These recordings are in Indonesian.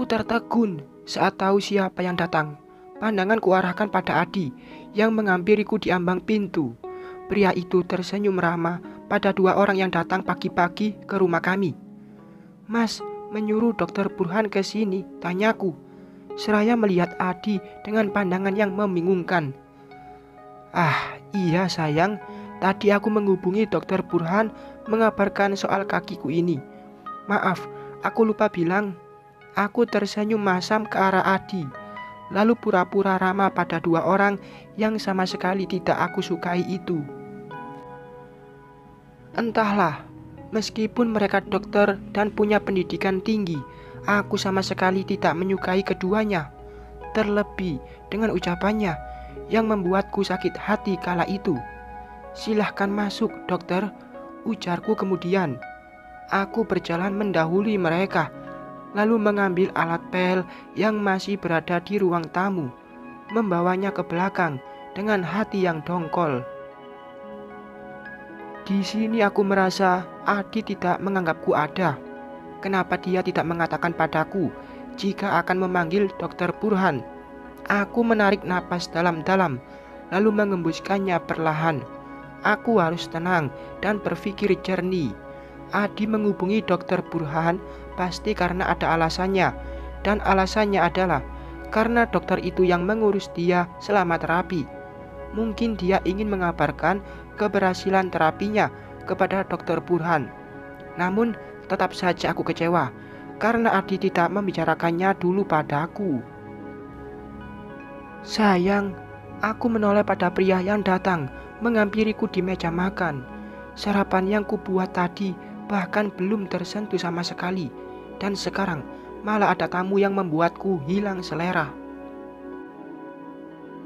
Aku tertegun saat tahu siapa yang datang. Pandangan kuarahkan pada Adi yang menghampiriku di ambang pintu. Pria itu tersenyum ramah pada dua orang yang datang pagi-pagi ke rumah kami. "Mas, menyuruh Dokter Burhan ke sini," tanyaku. Seraya melihat Adi dengan pandangan yang membingungkan. "Ah, iya sayang, tadi aku menghubungi Dokter Burhan mengabarkan soal kakiku ini. Maaf, aku lupa bilang." Aku tersenyum masam ke arah Adi, lalu pura-pura ramah pada dua orang yang sama sekali tidak aku sukai itu. Entahlah, meskipun mereka dokter dan punya pendidikan tinggi, aku sama sekali tidak menyukai keduanya. Terlebih dengan ucapannya yang membuatku sakit hati kala itu. "Silahkan masuk, dokter," ujarku kemudian. Aku berjalan mendahului mereka, lalu mengambil alat pel yang masih berada di ruang tamu, membawanya ke belakang dengan hati yang dongkol. Di sini aku merasa Adi tidak menganggapku ada. Kenapa dia tidak mengatakan padaku jika akan memanggil Dokter Burhan? Aku menarik napas dalam-dalam, lalu mengembuskannya perlahan. Aku harus tenang dan berpikir jernih. Adi menghubungi Dokter Burhan pasti karena ada alasannya, dan alasannya adalah karena dokter itu yang mengurus dia selama terapi. Mungkin dia ingin mengabarkan keberhasilan terapinya kepada Dokter Burhan. Namun tetap saja aku kecewa karena Adi tidak membicarakannya dulu padaku. "Sayang," aku menoleh pada pria yang datang menghampiriku di meja makan. Sarapan yang kubuat tadi bahkan belum tersentuh sama sekali, dan sekarang malah ada tamu yang membuatku hilang selera.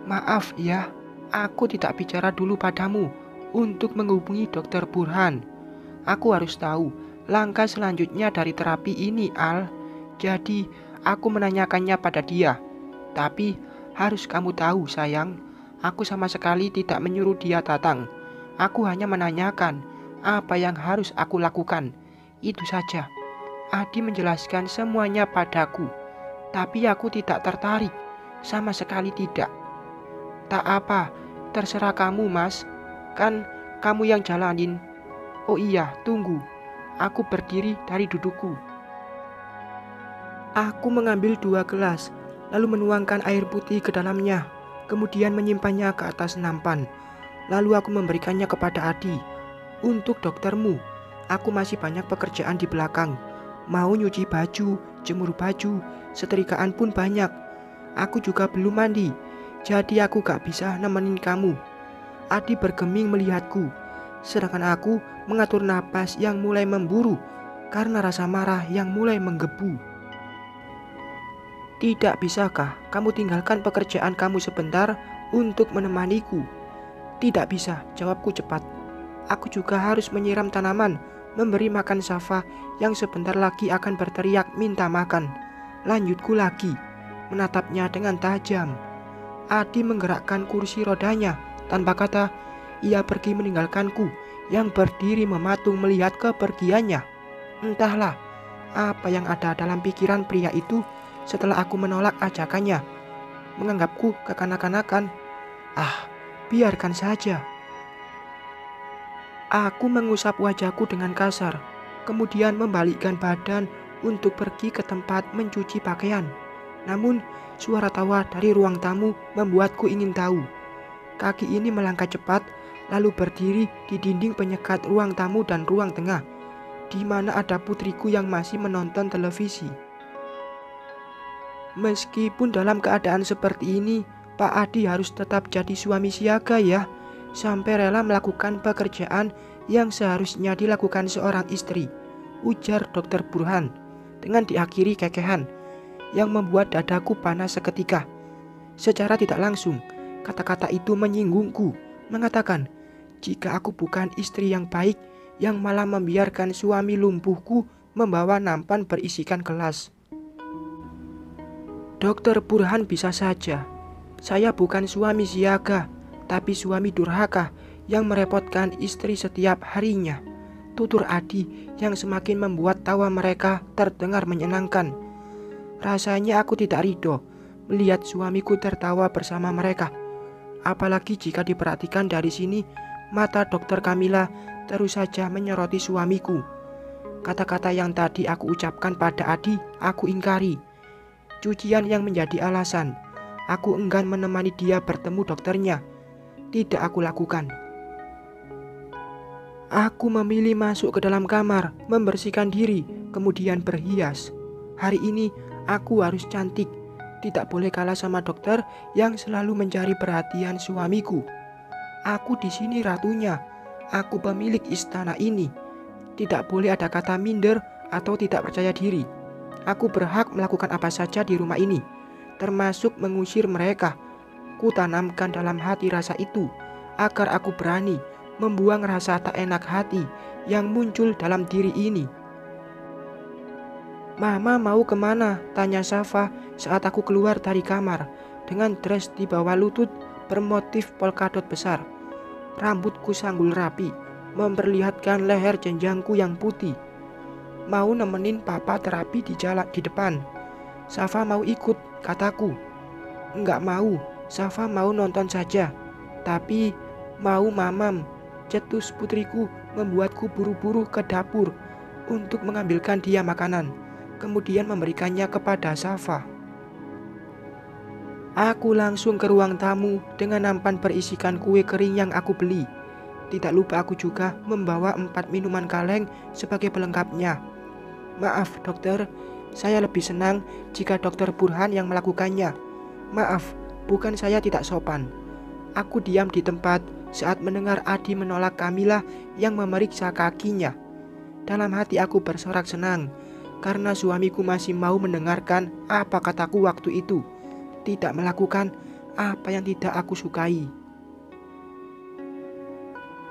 "Maaf ya, aku tidak bicara dulu padamu untuk menghubungi Dokter Burhan. Aku harus tahu langkah selanjutnya dari terapi ini, Al. Jadi aku menanyakannya pada dia. Tapi harus kamu tahu sayang, aku sama sekali tidak menyuruh dia datang. Aku hanya menanyakan apa yang harus aku lakukan. Itu saja." Adi menjelaskan semuanya padaku, tapi aku tidak tertarik, sama sekali tidak. "Tak apa, terserah kamu mas, kan kamu yang jalanin." "Oh iya, tunggu." Aku berdiri dari dudukku. Aku mengambil 2 gelas, lalu menuangkan air putih ke dalamnya, kemudian menyimpannya ke atas nampan. Lalu aku memberikannya kepada Adi. "Untuk doktermu, aku masih banyak pekerjaan di belakang. Mau nyuci baju, jemur baju, setrikaan pun banyak. Aku juga belum mandi, jadi aku gak bisa nemenin kamu." Adi bergeming melihatku, sedangkan aku mengatur napas yang mulai memburu karena rasa marah yang mulai menggebu. "Tidak bisakah kamu tinggalkan pekerjaan kamu sebentar untuk menemaniku?" "Tidak bisa," jawabku cepat. "Aku juga harus menyiram tanaman, memberi makan Safa yang sebentar lagi akan berteriak minta makan." Lanjutku lagi, menatapnya dengan tajam. Adi menggerakkan kursi rodanya. Tanpa kata, ia pergi meninggalkanku yang berdiri mematung melihat kepergiannya. Entahlah apa yang ada dalam pikiran pria itu setelah aku menolak ajakannya. Menganggapku kekanak-kanakan. Biarkan saja. Aku mengusap wajahku dengan kasar, kemudian membalikkan badan untuk pergi ke tempat mencuci pakaian. Namun, suara tawa dari ruang tamu membuatku ingin tahu. Kaki ini melangkah cepat, lalu berdiri di dinding penyekat ruang tamu dan ruang tengah, di mana ada putriku yang masih menonton televisi. Meskipun dalam keadaan seperti ini, Pak Adi harus tetap jadi suami siaga ya, sampai rela melakukan pekerjaan yang seharusnya dilakukan seorang istri, ujar Dokter Burhan dengan diakhiri kekehan yang membuat dadaku panas seketika. Secara tidak langsung, kata-kata itu menyinggungku, mengatakan jika aku bukan istri yang baik yang malah membiarkan suami lumpuhku membawa nampan berisikan gelas. Dokter Burhan bisa saja. Saya bukan suami siaga, tapi suami durhaka yang merepotkan istri setiap harinya, tutur Adi yang semakin membuat tawa mereka terdengar menyenangkan. Rasanya aku tidak ridho melihat suamiku tertawa bersama mereka. Apalagi jika diperhatikan dari sini, mata dokter Kamila terus saja menyoroti suamiku. Kata-kata yang tadi aku ucapkan pada Adi, aku ingkari. Cucian yang menjadi alasan aku enggan menemani dia bertemu dokternya, tidak aku lakukan. Aku memilih masuk ke dalam kamar, membersihkan diri, kemudian berhias. Hari ini aku harus cantik, tidak boleh kalah sama dokter yang selalu mencari perhatian suamiku. Aku di sini ratunya, aku pemilik istana ini. Tidak boleh ada kata minder atau tidak percaya diri. Aku berhak melakukan apa saja di rumah ini, termasuk mengusir mereka. Kutanamkan dalam hati rasa itu, agar aku berani membuang rasa tak enak hati yang muncul dalam diri ini. "Mama mau kemana?" tanya Safa saat aku keluar dari kamar dengan dress di bawah lutut bermotif polkadot besar. Rambutku sanggul rapi, memperlihatkan leher jenjangku yang putih. "Mau nemenin papa terapi di jalan di depan." "Safa mau ikut," kataku. "Enggak mau, Safa mau nonton saja." "Tapi mau mamam," cetus putriku membuatku buru-buru ke dapur untuk mengambilkan dia makanan, kemudian memberikannya kepada Safa. Aku langsung ke ruang tamu dengan nampan berisikan kue kering yang aku beli. Tidak lupa aku juga membawa 4 minuman kaleng sebagai pelengkapnya. "Maaf dokter, saya lebih senang jika dokter Burhan yang melakukannya. Maaf, bukan saya tidak sopan." Aku diam di tempat saat mendengar Adi menolak Kamila yang memeriksa kakinya. Dalam hati aku bersorak senang karena suamiku masih mau mendengarkan apa kataku waktu itu, tidak melakukan apa yang tidak aku sukai.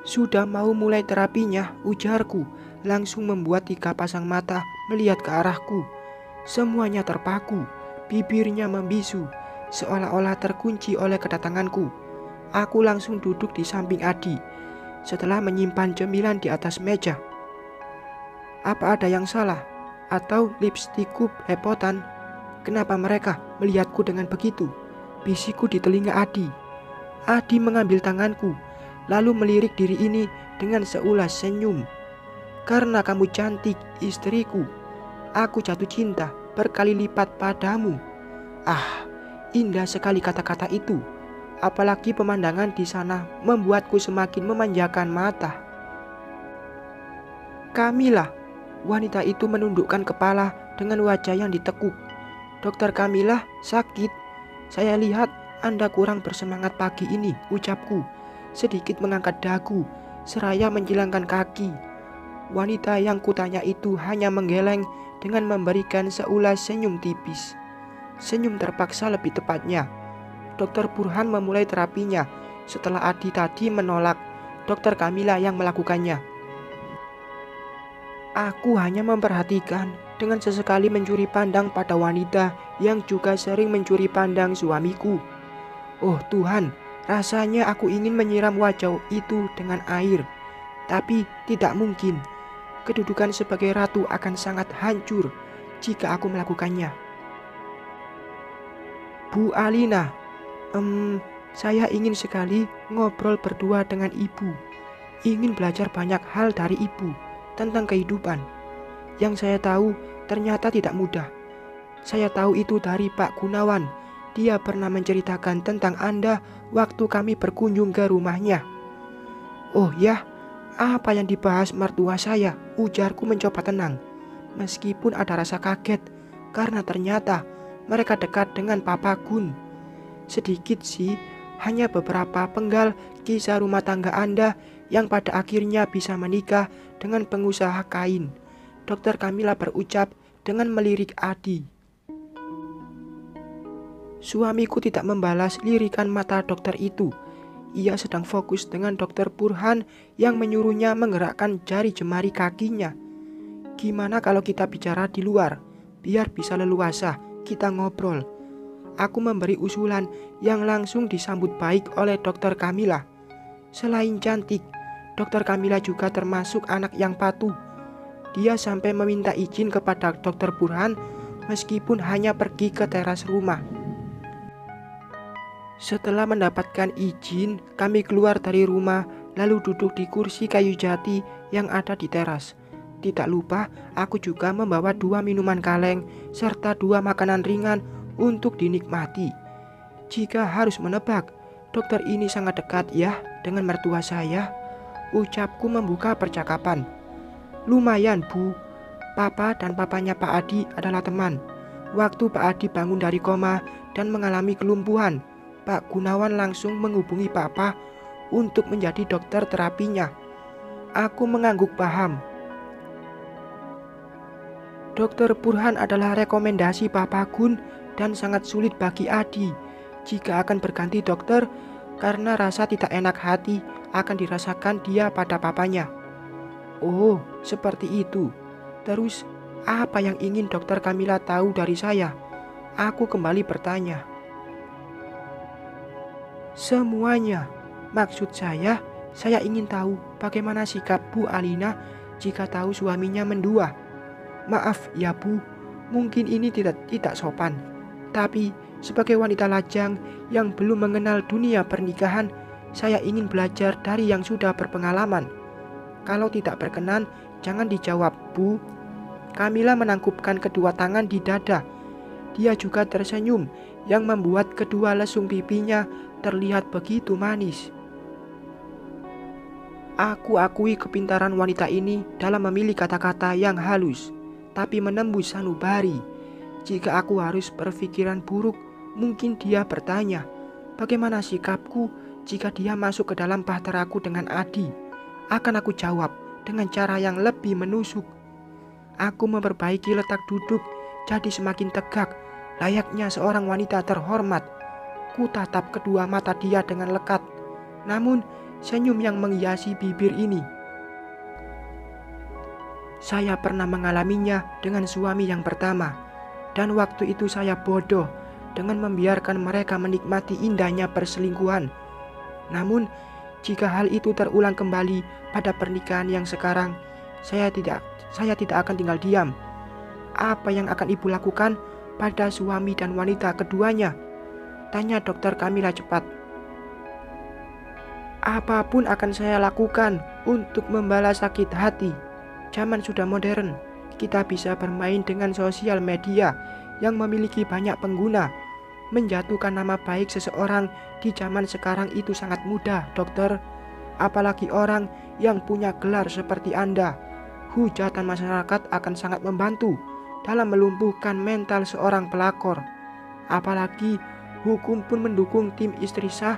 "Sudah mau mulai terapinya," ujarku, langsung membuat 3 pasang mata melihat ke arahku. Semuanya terpaku, bibirnya membisu, seolah-olah terkunci oleh kedatanganku. Aku langsung duduk di samping Adi setelah menyimpan cemilan di atas meja. Apa ada yang salah? Atau lipstikku lepotan? Kenapa mereka melihatku dengan begitu? Bisikku di telinga Adi. Adi mengambil tanganku, lalu melirik diri ini dengan seulas senyum. "Karena kamu cantik, istriku, aku jatuh cinta berkali lipat padamu." Ah, indah sekali kata-kata itu. Apalagi pemandangan di sana membuatku semakin memanjakan mata. "Kamila," wanita itu menundukkan kepala dengan wajah yang ditekuk. "Dokter Kamila sakit. Saya lihat Anda kurang bersemangat pagi ini," ucapku, sedikit mengangkat dagu seraya menjilangkan kaki. Wanita yang kutanya itu hanya menggeleng dengan memberikan seulas senyum tipis. Senyum terpaksa lebih tepatnya. Dokter Burhan memulai terapinya setelah Adi tadi menolak dokter Kamila yang melakukannya. Aku hanya memperhatikan dengan sesekali mencuri pandang pada wanita yang juga sering mencuri pandang suamiku. Oh Tuhan, rasanya aku ingin menyiram wajah itu dengan air. Tapi tidak mungkin. Kedudukan sebagai ratu akan sangat hancur jika aku melakukannya. "Bu Alina, saya ingin sekali ngobrol berdua dengan ibu. Ingin belajar banyak hal dari ibu tentang kehidupan. Yang saya tahu ternyata tidak mudah. Saya tahu itu dari Pak Gunawan. Dia pernah menceritakan tentang Anda waktu kami berkunjung ke rumahnya." "Oh ya, apa yang dibahas mertua saya?" ujarku mencoba tenang, meskipun ada rasa kaget karena ternyata mereka dekat dengan Papa Gun. "Sedikit sih, hanya beberapa penggal kisah rumah tangga Anda yang pada akhirnya bisa menikah dengan pengusaha kain," dokter Kamila berucap dengan melirik Adi. Suamiku tidak membalas lirikan mata dokter itu. Ia sedang fokus dengan dokter Burhan yang menyuruhnya menggerakkan jari jemari kakinya. "Gimana kalau kita bicara di luar? Biar bisa leluasa kita ngobrol." Aku memberi usulan yang langsung disambut baik oleh dokter Kamila. Selain cantik, dokter Kamila juga termasuk anak yang patuh. Dia sampai meminta izin kepada dokter Burhan meskipun hanya pergi ke teras rumah. Setelah mendapatkan izin, kami keluar dari rumah lalu duduk di kursi kayu jati yang ada di teras. Tidak lupa, aku juga membawa 2 minuman kaleng serta 2 makanan ringan untuk dinikmati. Jika harus menebak, dokter ini sangat dekat ya dengan mertua saya. Ucapku membuka percakapan. Lumayan Bu, Papa dan papanya Pak Adi adalah teman. Waktu Pak Adi bangun dari koma dan mengalami kelumpuhan, Pak Gunawan langsung menghubungi Papa untuk menjadi dokter terapinya. Aku mengangguk paham. Dokter Burhan adalah rekomendasi Papa Gun dan sangat sulit bagi Adi jika akan berganti dokter karena rasa tidak enak hati akan dirasakan dia pada papanya. Oh, seperti itu. Terus, apa yang ingin dokter Kamila tahu dari saya? Aku kembali bertanya. Semuanya. Maksud saya ingin tahu bagaimana sikap Bu Alina jika tahu suaminya mendua. Maaf ya Bu, mungkin ini tidak sopan. Tapi sebagai wanita lajang yang belum mengenal dunia pernikahan, saya ingin belajar dari yang sudah berpengalaman. Kalau tidak berkenan, jangan dijawab Bu. Kamila menangkupkan kedua tangan di dada. Dia juga tersenyum yang membuat kedua lesung pipinya terlihat begitu manis. Aku akui kepintaran wanita ini dalam memilih kata-kata yang halus, tapi menembus sanubari. Jika aku harus berpikiran buruk, mungkin dia bertanya, bagaimana sikapku jika dia masuk ke dalam bahteraku dengan Adi? Akan aku jawab dengan cara yang lebih menusuk. Aku memperbaiki letak duduk jadi semakin tegak, layaknya seorang wanita terhormat. Ku tatap kedua mata dia dengan lekat, namun senyum yang menghiasi bibir ini. Saya pernah mengalaminya dengan suami yang pertama, dan waktu itu saya bodoh dengan membiarkan mereka menikmati indahnya perselingkuhan. Namun, jika hal itu terulang kembali pada pernikahan yang sekarang, saya tidak akan tinggal diam. Apa yang akan Ibu lakukan pada suami dan wanita keduanya? Tanya dokter Kamila cepat. Apapun akan saya lakukan untuk membalas sakit hati. Zaman sudah modern, kita bisa bermain dengan sosial media yang memiliki banyak pengguna. Menjatuhkan nama baik seseorang di zaman sekarang itu sangat mudah, dokter. Apalagi orang yang punya gelar seperti Anda. Hujatan masyarakat akan sangat membantu dalam melumpuhkan mental seorang pelakor. Apalagi hukum pun mendukung tim istri sah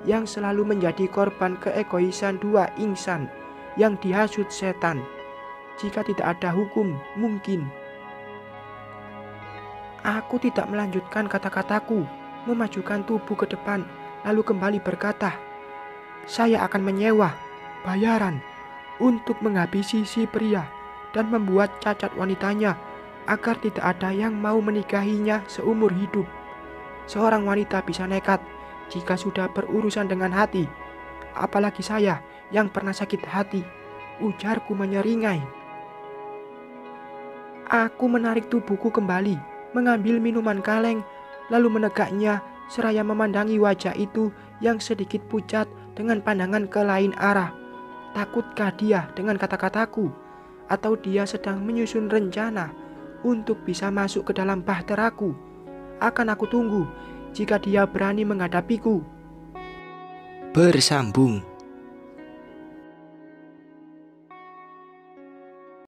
yang selalu menjadi korban keegoisan dua insan yang dihasut setan. Jika tidak ada hukum, mungkin. Aku tidak melanjutkan kata-kataku, memajukan tubuh ke depan, lalu kembali berkata, saya akan menyewa bayaran untuk menghabisi si pria dan membuat cacat wanitanya agar tidak ada yang mau menikahinya seumur hidup. Seorang wanita bisa nekat jika sudah berurusan dengan hati, apalagi saya yang pernah sakit hati, ujarku menyeringai. Aku menarik tubuhku kembali, mengambil minuman kaleng, lalu menegaknya seraya memandangi wajah itu yang sedikit pucat dengan pandangan ke lain arah. Takutkah dia dengan kata-kataku? Atau dia sedang menyusun rencana untuk bisa masuk ke dalam bahteraku? Akan aku tunggu jika dia berani menghadapiku. Bersambung.